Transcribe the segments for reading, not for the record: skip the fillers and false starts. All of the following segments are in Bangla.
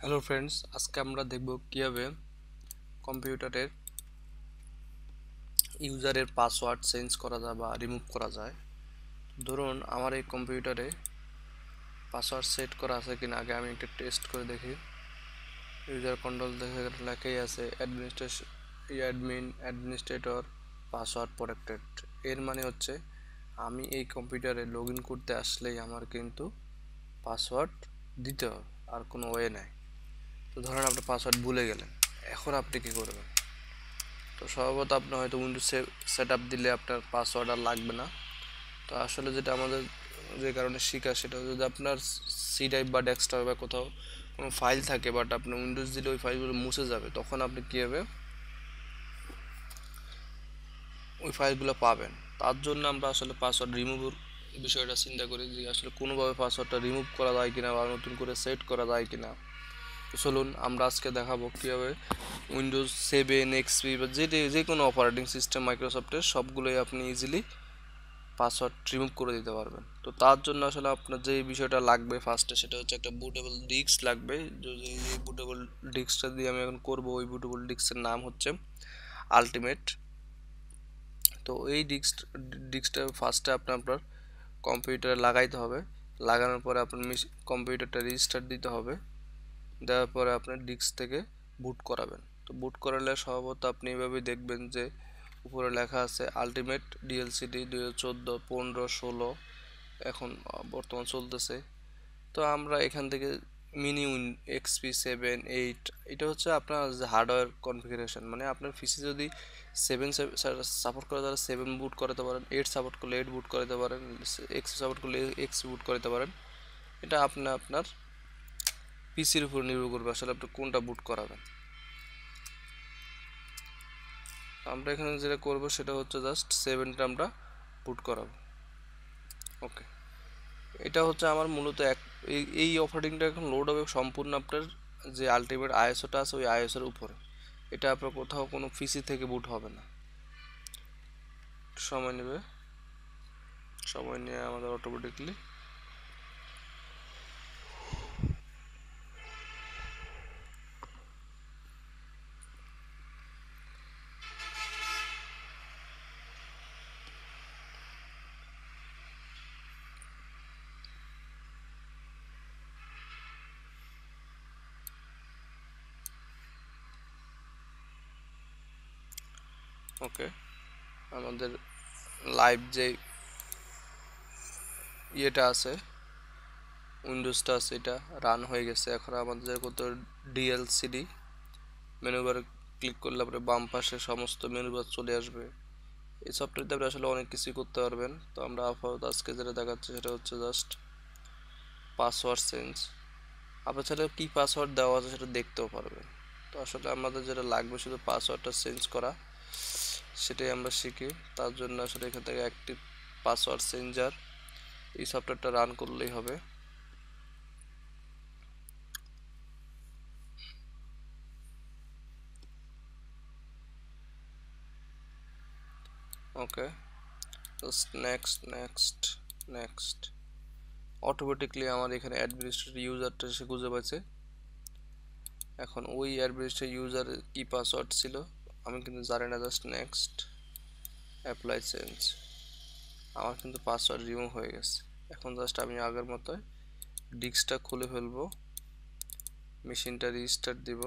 হ্যালো ফ্রেন্ডস, আজকে আমরা দেখব কিভাবে কম্পিউটারের ইউজারের পাসওয়ার্ড চেঞ্জ করা যায় বা রিমুভ করা যায়। ধরুন আমার এই কম্পিউটারে পাসওয়ার্ড সেট করা আছে কিনা আগে আমি একটা টেস্ট করে দেখি। ইউজার কন্ট্রোল দেখে লেখাই আছে অ্যাডমিনিস্ট্রেটর পাসওয়ার্ড প্রোটেক্টেড। এর মানে হচ্ছে আমি এই কম্পিউটারে লগ ইন করতে আসলেই আমার কিন্তু পাসওয়ার্ড দিতে হবে, আর কোনো ওয়ে নাই। তো ধরেন আপনি পাসওয়ার্ড ভুলে গেলেন, এখন আপনি কি করবেন? তো স্বভাবত আপনি হয়তো উইন্ডোজ সেট আপ দিলে আপনার পাসওয়ার্ড আর লাগবে না। তো আসলে যেটা আমাদের যে কারণে শেখা, সেটা যদি আপনার সি ড্রাইভ বা ডেস্কটপে বা কোথাও কোনো ফাইল থাকে, বাট আপনি উইন্ডোজ দিলে ওই ফাইলগুলো মুছে যাবে, তখন আপনি কীভাবে ওই ফাইলগুলো পাবেন? তার জন্য আমরা আসলে পাসওয়ার্ড রিমুভের বিষয়টা চিন্তা করি যে আসলে কোনোভাবে পাসওয়ার্ডটা রিমুভ করা যায় কিনা বা নতুন করে সেট করা যায় কিনা। চলুন আমরা আজকে দেখাবো কীভাবে উইন্ডোজ 7 এক্সপি বা যে কোনো অপারেটিং সিস্টেম মাইক্রোসফটের সবগুলোই আপনি ইজিলি পাসওয়ার্ড রিমুভ করে দিতে পারবেন। তো তার জন্য আসলে আপনার যে বিষয়টা লাগবে ফার্স্টে, সেটা হচ্ছে একটা বুটেবল ডিস্ক লাগবে। যদি এই বুটেবল ডিস্কটা দিয়ে আমি এখন করব, ওই বুটেবল ডিস্কের নাম হচ্ছে আলটিমেট। তো এই ডিস্কটা ফার্স্টে আপনার কম্পিউটারে লাগাইতে হবে। লাগানোর পরে আপনার কম্পিউটারটা রিস্টার্ট দিতে হবে। দেওয়ার পরে আপনার ডিস্ক থেকে বুট করাবেন। তো বুট করালে স্বভাবত আপনি এভাবে দেখবেন যে উপরে লেখা আছে আলটিমেট ডিএলসিডি 2014, 15, 16 এখন বর্তমান চলতেছে। তো আমরা এখান থেকে মিনি XP7 8, এটা হচ্ছে আপনার হার্ডওয়্যার কনফিগারেশন, মানে আপনার পিসি যদি 7 সাপোর্ট করে তাহলে 7 বুট করাতে পারেন, 8 সাপোর্ট করলে 8 বুট করাতে পারেন, এক্স সাপোর্ট করলে এক্স বুট করাতে পারেন। এটা আপনার পিসির উপর নির্ভর করবে আসলে আপনি কোনটা বুট করাবেন। আমরা এখানে যেটা করব সেটা হচ্ছে জাস্ট 7টা আমরা বুট করাবো। ওকে, এটা হচ্ছে আমার মূলত এই অপারেটিংটা এখন লোড হবে সম্পূর্ণ আপনার যে আলটিমেট আইএসওটা আছে ওই আইএসওর উপরে। এটা আপনার কোথাও কোনো পিসি থেকে বুট হবে না, সময় নেবে। সময় নিয়ে আমাদের অটোমেটিকলি ওকে আমাদের লাইভ যে ইয়েটা আছে, উইন্ডোজটা আছে, এটা রান হয়ে গেছে। এখন আমাদের কত ডিএলসিডি মেনু বারে ক্লিক করলে আপনি বাম পাশে সমস্ত মেনু বার চলে আসবে। এই সফটওয়্যার দিয়ে আপনি আসলে অনেক কিছুই করতে পারবেন। তো আমরা আপাতত আজকে যেটা দেখাচ্ছি সেটা হচ্ছে জাস্ট পাসওয়ার্ড চেঞ্জ। আপনার চাইলে কী পাসওয়ার্ড দেওয়া আছে সেটা দেখতেও পারবেন। তো আসলে আমাদের যেটা লাগবে শুধু পাসওয়ার্ডটা চেঞ্জ করা, সেটাই আমরা শিখি। তার জন্য আসলে এখান থেকে অ্যাক্টিভ পাসওয়ার্ড চেঞ্জার এই সফটওয়্যারটা রান করলেই হবে। Okay, just next next next. Automatically আমার এখানে অ্যাডমিনিস্ট্রেটর ইউজারটা সে খুঁজে পাচ্ছে। এখন ওই অ্যাডমিনিস্ট্রেটর ইউজারের কি পাসওয়ার্ড ছিল আমি কিন্তু জানি না। Just next, apply change. আমার কিন্তু পাসওয়ার্ড রিমুভ হয়ে গেছে। এখন জাস্ট আমি আগের মতোই ডিস্কটা খুলে ফেলবো, মেশিনটা রিস্টার্ট দিব।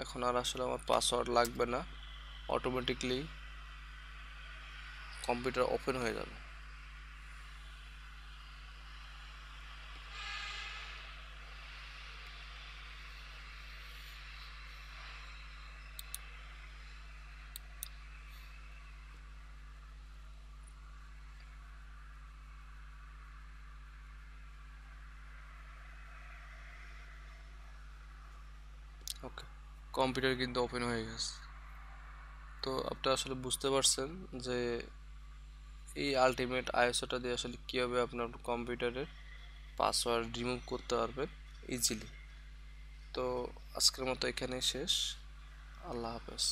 এখন আর আসলে আমার পাসওয়ার্ড লাগবে না, অটোমেটিকলি কম্পিউটার ওপেন হয়ে যাবে। ওকে, কম্পিউটার কিন্তু ওপেন হয়ে গেছে। তো আপনি আসলে বুঝতে পারছেন যে এই আলটিমেট আইএসওটা দিয়ে আসলে কীভাবে আপনার কম্পিউটারের পাসওয়ার্ড রিমুভ করতে পারবেন ইজিলি। তো আজকের মতো এখানেই শেষ। আল্লাহ হাফেজ।